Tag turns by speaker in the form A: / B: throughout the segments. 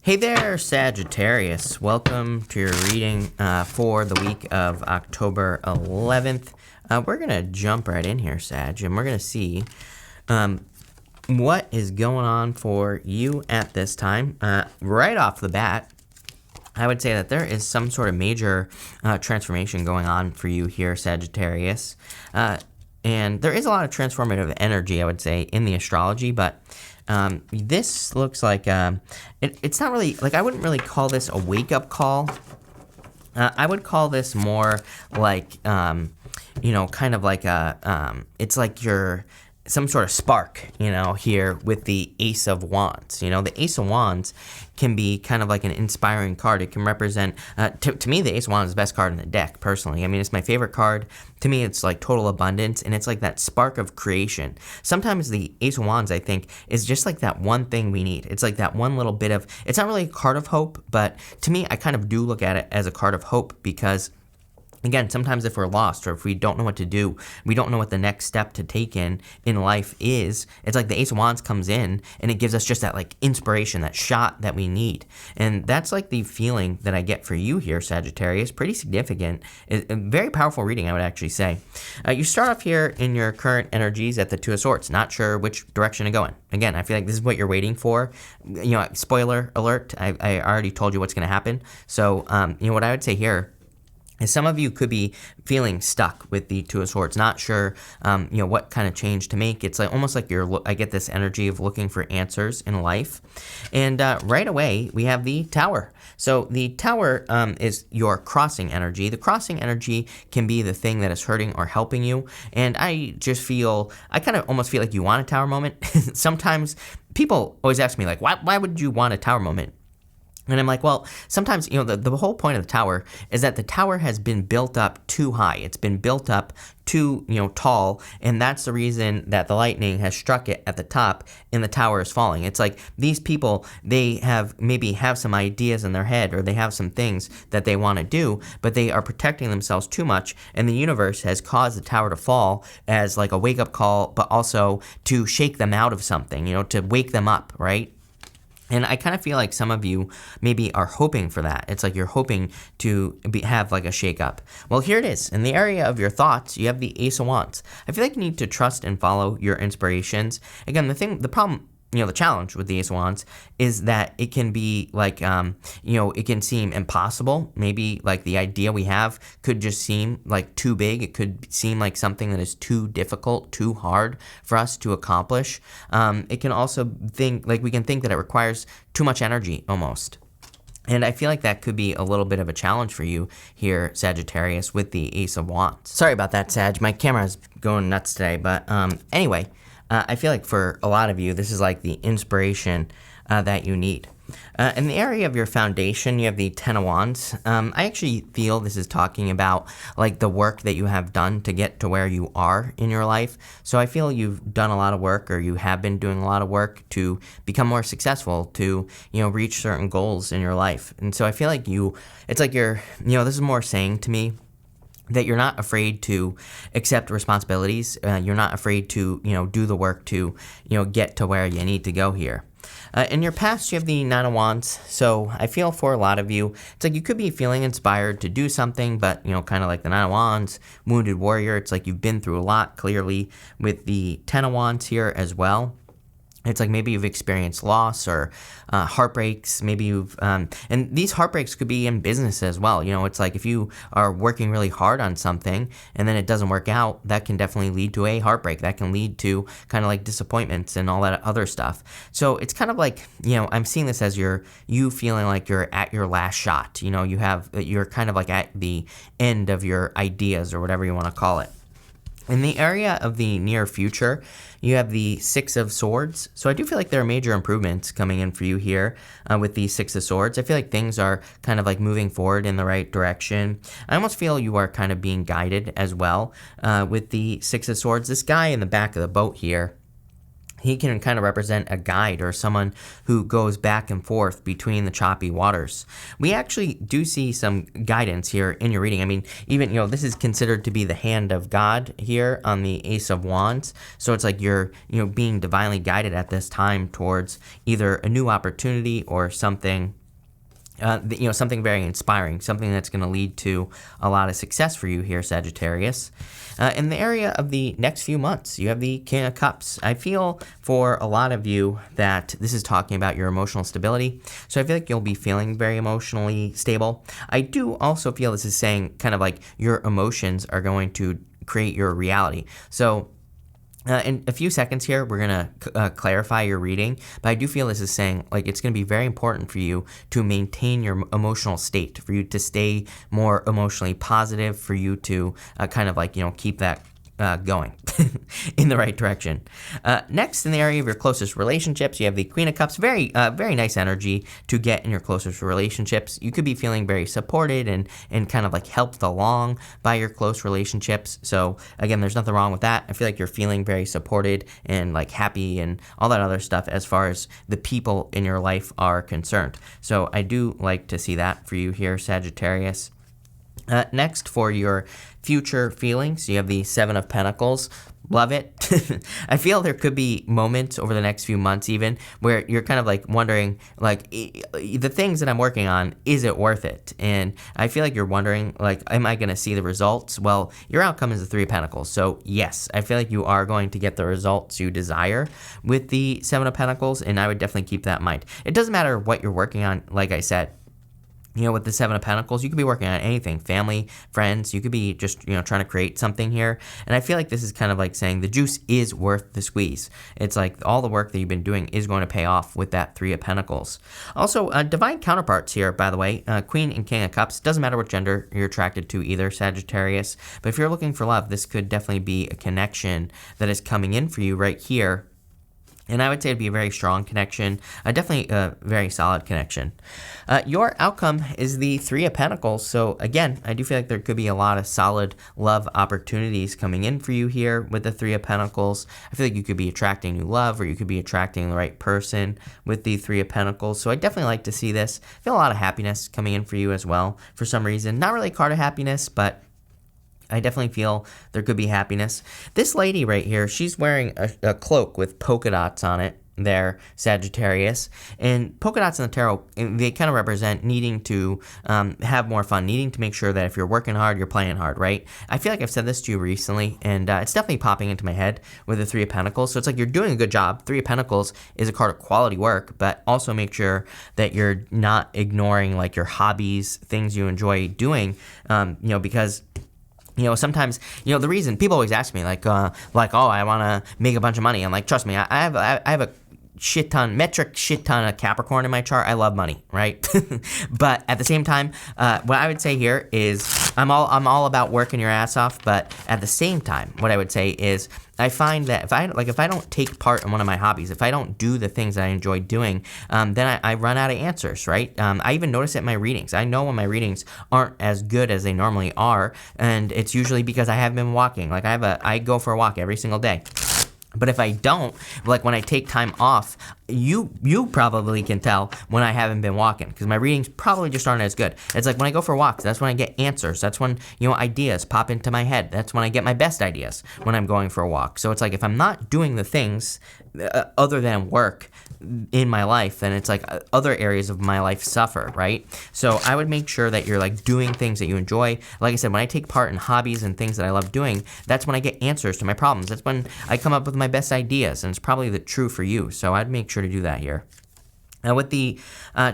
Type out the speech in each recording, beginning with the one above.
A: Hey there, Sagittarius. Welcome to your reading for the week of October 11th. We're going to jump right in here, Sag, and we're going to see what is going on for you at this time. Right off the bat, I would say that there is some sort of major transformation going on for you here, Sagittarius. And there is a lot of transformative energy, I would say, in the astrology, but this looks like it's not really, like, I wouldn't really call this a wake-up call. I would call this more like, kind of like it's like you're some sort of spark, here with the Ace of Wands. The Ace of Wands can be kind of like an inspiring card. It can represent, to me, the Ace of Wands is the best card in the deck, personally. I mean, it's my favorite card. To me, it's like total abundance, and it's like that spark of creation. Sometimes the Ace of Wands, I think, is just like that one thing we need. It's like that one little bit of, it's not really a card of hope, but to me, I kind of do look at it as a card of hope because, again, sometimes if we're lost or if we don't know what to do, we don't know what the next step to take in life is, it's like the Ace of Wands comes in and it gives us just that like inspiration, that shot that we need. And that's like the feeling that I get for you here, Sagittarius. Pretty significant. A very powerful reading, I would actually say. You start off here in your current energies at the Two of Swords, not sure which direction to go in. Again, I feel like this is what you're waiting for. Spoiler alert, I already told you what's going to happen. So, what I would say here, some of you could be feeling stuck with the Two of Swords, not sure, what kind of change to make. It's like almost like I get this energy of looking for answers in life. And right away, we have the Tower. So the Tower is your crossing energy. The crossing energy can be the thing that is hurting or helping you. And I kind of almost feel like you want a Tower moment. Sometimes people always ask me, like, why would you want a Tower moment? And I'm like, well, sometimes, the whole point of the Tower is that the Tower has been built up too high. It's been built up too, tall, and that's the reason that the lightning has struck it at the top and the Tower is falling. It's like these people, they maybe have some ideas in their head or they have some things that they want to do, but they are protecting themselves too much, and the universe has caused the Tower to fall as like a wake-up call, but also to shake them out of something, to wake them up, right? And I kind of feel like some of you maybe are hoping for that. It's like you're hoping to have like a shake-up. Well, here it is. In the area of your thoughts, you have the Ace of Wands. I feel like you need to trust and follow your inspirations. Again, the problem, the challenge with the Ace of Wands is that it can be like, it can seem impossible. Maybe like the idea we have could just seem like too big. It could seem like something that is too difficult, too hard for us to accomplish. It can also we can think that it requires too much energy almost. And I feel like that could be a little bit of a challenge for you here, Sagittarius, with the Ace of Wands. Sorry about that, Sag. My camera is going nuts today. But anyway, I feel like for a lot of you, this is like the inspiration that you need. In the area of your foundation, you have the Ten of Wands. I actually feel this is talking about like the work that you have done to get to where you are in your life. So I feel you've done a lot of work, or you have been doing a lot of work to become more successful, to, reach certain goals in your life. And so I feel like it's like this is more saying to me that you're not afraid to accept responsibilities. You're not afraid to, do the work to, get to where you need to go here. In your past, you have the Nine of Wands. So I feel for a lot of you, it's like you could be feeling inspired to do something, but, kind of like the Nine of Wands, Wounded Warrior, it's like you've been through a lot, clearly, with the Ten of Wands here as well. It's like maybe you've experienced loss or heartbreaks. Maybe you've, and these heartbreaks could be in business as well. It's like if you are working really hard on something and then it doesn't work out, that can definitely lead to a heartbreak. That can lead to kind of like disappointments and all that other stuff. So it's kind of like, I'm seeing this as you feeling like you're at your last shot. You're kind of like at the end of your ideas or whatever you want to call it. In the area of the near future, you have the Six of Swords. So I do feel like there are major improvements coming in for you here with the Six of Swords. I feel like things are kind of like moving forward in the right direction. I almost feel you are kind of being guided as well with the Six of Swords. This guy in the back of the boat here, he can kind of represent a guide or someone who goes back and forth between the choppy waters. We actually do see some guidance here in your reading. I mean, even, this is considered to be the hand of God here on the Ace of Wands. So it's like you're, being divinely guided at this time towards either a new opportunity or something something very inspiring, something that's going to lead to a lot of success for you here, Sagittarius. In the area of the next few months, you have the King of Cups. I feel for a lot of you that this is talking about your emotional stability. So I feel like you'll be feeling very emotionally stable. I do also feel this is saying kind of like your emotions are going to create your reality. So in a few seconds here, we're going to clarify your reading, but I do feel this is saying like it's going to be very important for you to maintain your emotional state, for you to stay more emotionally positive, for you to kind of like, keep that going in the right direction. Next, in the area of your closest relationships, you have the Queen of Cups. Very nice energy to get in your closest relationships. You could be feeling very supported and kind of like helped along by your close relationships. So again, there's nothing wrong with that. I feel like you're feeling very supported and like happy and all that other stuff as far as the people in your life are concerned. So I do like to see that for you here, Sagittarius. Next, for your future feelings, you have the Seven of Pentacles. Love it. I feel there could be moments over the next few months even where you're kind of like wondering, like, the things that I'm working on, is it worth it? And I feel like you're wondering, like, am I going to see the results? Well, your outcome is the Three of Pentacles. So yes, I feel like you are going to get the results you desire with the Seven of Pentacles, and I would definitely keep that in mind. It doesn't matter what you're working on, like I said. With the Seven of Pentacles, you could be working on anything, family, friends, you could be just, trying to create something here. And I feel like this is kind of like saying the juice is worth the squeeze. It's like all the work that you've been doing is going to pay off with that Three of Pentacles. Also, divine counterparts here, by the way, Queen and King of Cups. Doesn't matter what gender you're attracted to either, Sagittarius. But if you're looking for love, this could definitely be a connection that is coming in for you right here. And I would say it'd be a very strong connection, definitely a very solid connection. Your outcome is the Three of Pentacles. So again, I do feel like there could be a lot of solid love opportunities coming in for you here with the Three of Pentacles. I feel like you could be attracting new love, or you could be attracting the right person with the Three of Pentacles. So I definitely like to see this. I feel a lot of happiness coming in for you as well for some reason. Not really a card of happiness, but I definitely feel there could be happiness. This lady right here, she's wearing a cloak with polka dots on it there, Sagittarius. And polka dots in the tarot, they kind of represent needing to have more fun, needing to make sure that if you're working hard, you're playing hard, right? I feel like I've said this to you recently, and it's definitely popping into my head with the Three of Pentacles. So it's like you're doing a good job. Three of Pentacles is a card of quality work, but also make sure that you're not ignoring like your hobbies, things you enjoy doing, because sometimes, the reason people always ask me like, oh, I want to make a bunch of money. I'm like, trust me, I have a metric shit ton of Capricorn in my chart. I love money, right? But at the same time, what I would say here is I'm all about working your ass off. But at the same time, what I would say is I find that if I don't take part in one of my hobbies, if I don't do the things that I enjoy doing, then I run out of answers, right? I even notice it in my readings. I know when my readings aren't as good as they normally are, and it's usually because I haven't been walking. Like I go for a walk every single day. But if I don't, like when I take time off, you probably can tell when I haven't been walking, because my readings probably just aren't as good. It's like when I go for walks, that's when I get answers. That's when, ideas pop into my head. That's when I get my best ideas, when I'm going for a walk. So it's like if I'm not doing the things other than work in my life, then it's like other areas of my life suffer, right? So I would make sure that you're like doing things that you enjoy. Like I said, when I take part in hobbies and things that I love doing, that's when I get answers to my problems. That's when I come up with my best ideas, and it's probably true for you. So I'd make sure to do that here. Now with the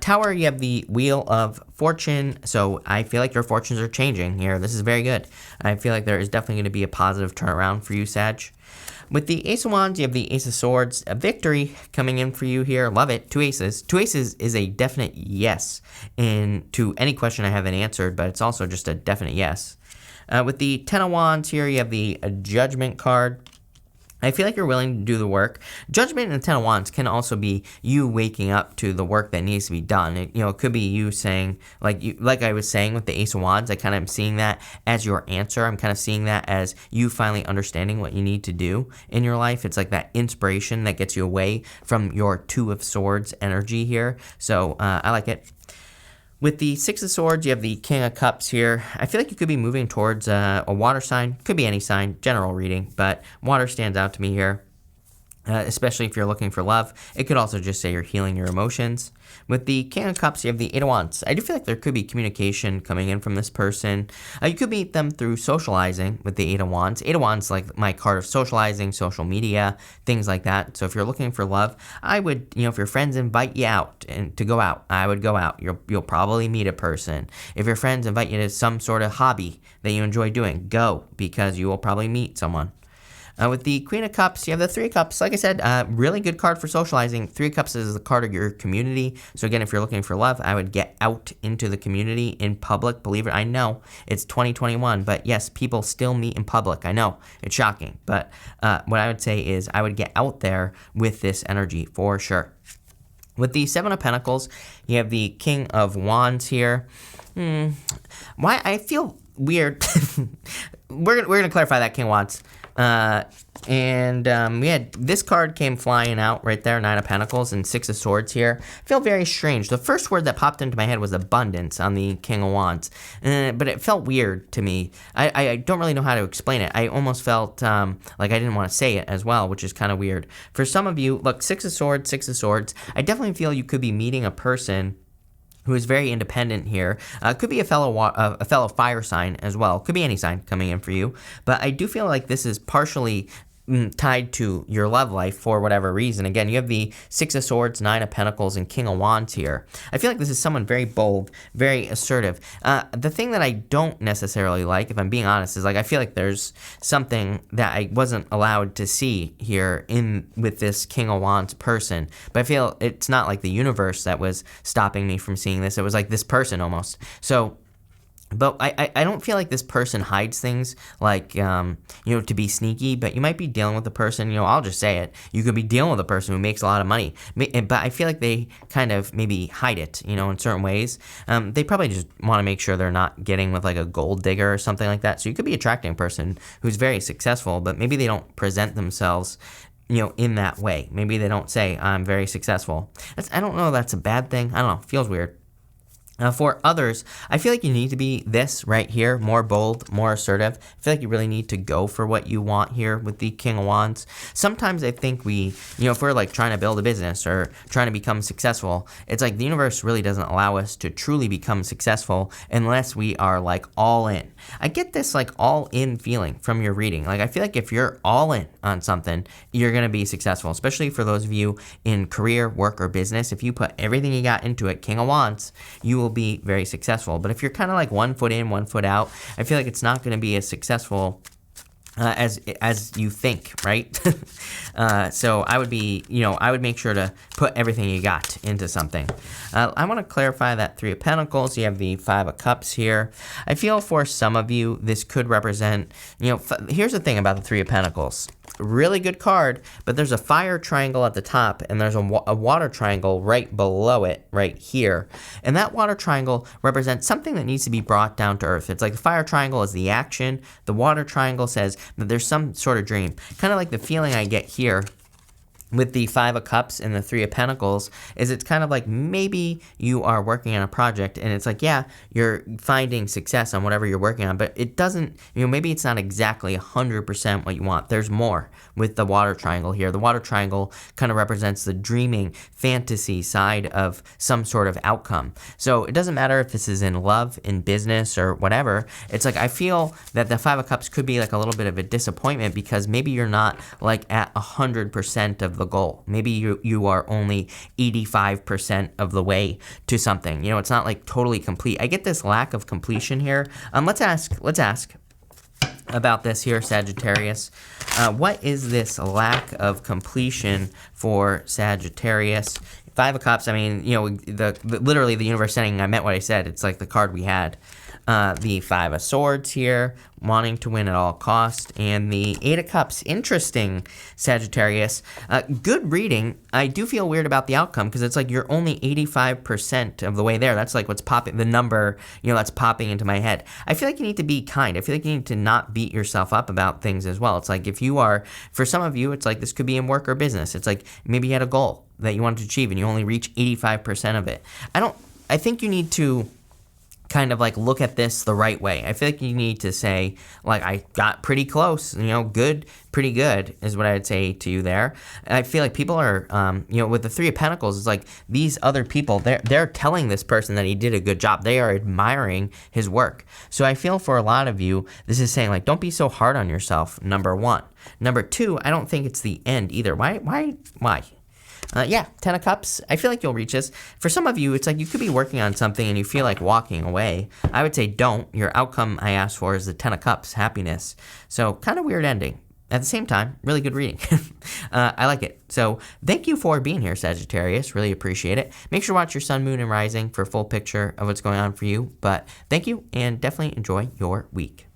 A: Tower, you have the Wheel of Fortune. So I feel like your fortunes are changing here. This is very good. I feel like there is definitely going to be a positive turnaround for you, Sag. With the Ace of Wands, you have the Ace of Swords. A victory coming in for you here. Love it. Two aces. Two aces is a definite yes to any question I haven't answered, but it's also just a definite yes. With the Ten of Wands here, you have the Judgment card. I feel like you're willing to do the work. Judgment and the Ten of Wands can also be you waking up to the work that needs to be done. It could be you saying, like I was saying with the Ace of Wands, I kind of am seeing that as your answer. I'm kind of seeing that as you finally understanding what you need to do in your life. It's like that inspiration that gets you away from your Two of Swords energy here. So I like it. With the Six of Swords, you have the King of Cups here. I feel like you could be moving towards a water sign. Could be any sign, general reading, but water stands out to me here, especially if you're looking for love. It could also just say you're healing your emotions. With the King of Cups, you have the Eight of Wands. I do feel like there could be communication coming in from this person. You could meet them through socializing with the Eight of Wands. Eight of Wands, like my card of socializing, social media, things like that. So if you're looking for love, I would, if your friends invite you out and to go out, I would go out. You'll probably meet a person. If your friends invite you to some sort of hobby that you enjoy doing, go, because you will probably meet someone. With the Queen of Cups, you have the Three of Cups. Like I said, really good card for socializing. Three of Cups is the card of your community. So again, if you're looking for love, I would get out into the community in public. Believe it, I know it's 2021, but yes, people still meet in public. I know it's shocking, but what I would say is I would get out there with this energy for sure. With the Seven of Pentacles, you have the King of Wands here. Why I feel weird. We're gonna clarify that King of Wands. We had this card came flying out right there, Nine of Pentacles and Six of Swords here. I feel very strange. The first word that popped into my head was abundance on the King of Wands, but it felt weird to me. I don't really know how to explain it. I almost felt like I didn't want to say it as well, which is kind of weird. For some of you, look, Six of Swords, Six of Swords. I definitely feel you could be meeting a person who is very independent here. Could be a fellow fire sign as well. Could be any sign coming in for you. But I do feel like this is partially tied to your love life for whatever reason. Again, you have the Six of Swords, Nine of Pentacles, and King of Wands here. I feel like this is someone very bold, very assertive. The thing that I don't necessarily like, if I'm being honest, is like I feel like there's something that I wasn't allowed to see here with this King of Wands person. But I feel it's not like the universe that was stopping me from seeing this. It was like this person almost. So But I don't feel like this person hides things like, to be sneaky, but you might be dealing with a person, I'll just say it. You could be dealing with a person who makes a lot of money, but I feel like they kind of maybe hide it, in certain ways. They probably just want to make sure they're not getting with like a gold digger or something like that. So you could be attracting a person who's very successful, but maybe they don't present themselves in that way. Maybe they don't say, I'm very successful. I don't know if that's a bad thing. I don't know. It feels weird. For others, I feel like you need to be this right here, more bold, more assertive. I feel like you really need to go for what you want here with the King of Wands. Sometimes I think we, if we're like trying to build a business or trying to become successful, it's like the universe really doesn't allow us to truly become successful unless we are like all in. I get this like all in feeling from your reading. Like I feel like if you're all in on something, you're going to be successful, especially for those of you in career, work, or business. If you put everything you got into it, King of Wands, you will be very successful. But if you're kind of like 1 foot in, 1 foot out, I feel like it's not going to be as successful as you think, right? So I would be, I would make sure to put everything you got into something. I want to clarify that Three of Pentacles. You have the Five of Cups here. I feel for some of you, this could represent, here's the thing about the Three of Pentacles. Really good card, but there's a fire triangle at the top, and there's a water triangle right below it, right here. And that water triangle represents something that needs to be brought down to earth. It's like the fire triangle is the action. The water triangle says that there's some sort of dream. Kind of like the feeling I get here with the Five of Cups and the Three of Pentacles is it's kind of like maybe you are working on a project and it's like, yeah, you're finding success on whatever you're working on, but it doesn't, maybe it's not exactly 100% what you want. There's more with the water triangle here. The water triangle kind of represents the dreaming fantasy side of some sort of outcome. So it doesn't matter if this is in love, in business, or whatever. It's like I feel that the Five of Cups could be like a little bit of a disappointment because maybe you're not like at 100% of the goal. Maybe you are only 85% of the way to something. It's not like totally complete. I get this lack of completion here. Let's ask about this here, Sagittarius. What is this lack of completion for Sagittarius? Five of Cups, I mean, literally the universe saying I meant what I said. It's like the card we had. the Five of Swords here, wanting to win at all cost, and the Eight of Cups. Interesting, Sagittarius. Good reading. I do feel weird about the outcome because it's like you're only 85% of the way there. That's like what's popping, the number, that's popping into my head. I feel like you need to be kind. I feel like you need to not beat yourself up about things as well. It's like if you are, for some of you, it's like this could be in work or business. It's like maybe you had a goal that you wanted to achieve and you only reach 85% of it. I think you need to kind of like look at this the right way. I feel like you need to say, like, I got pretty close, good, pretty good is what I would say to you there. And I feel like people are, with the Three of Pentacles, it's like these other people, they're telling this person that he did a good job. They are admiring his work. So I feel for a lot of you, this is saying, like, don't be so hard on yourself, number one. Number two, I don't think it's the end either. Why? Ten of Cups. I feel like you'll reach this. For some of you, it's like you could be working on something and you feel like walking away. I would say don't. Your outcome I asked for is the Ten of Cups, happiness. So kind of weird ending. At the same time, really good reading. I like it. So thank you for being here, Sagittarius. Really appreciate it. Make sure to watch your sun, moon, and rising for a full picture of what's going on for you. But thank you and definitely enjoy your week.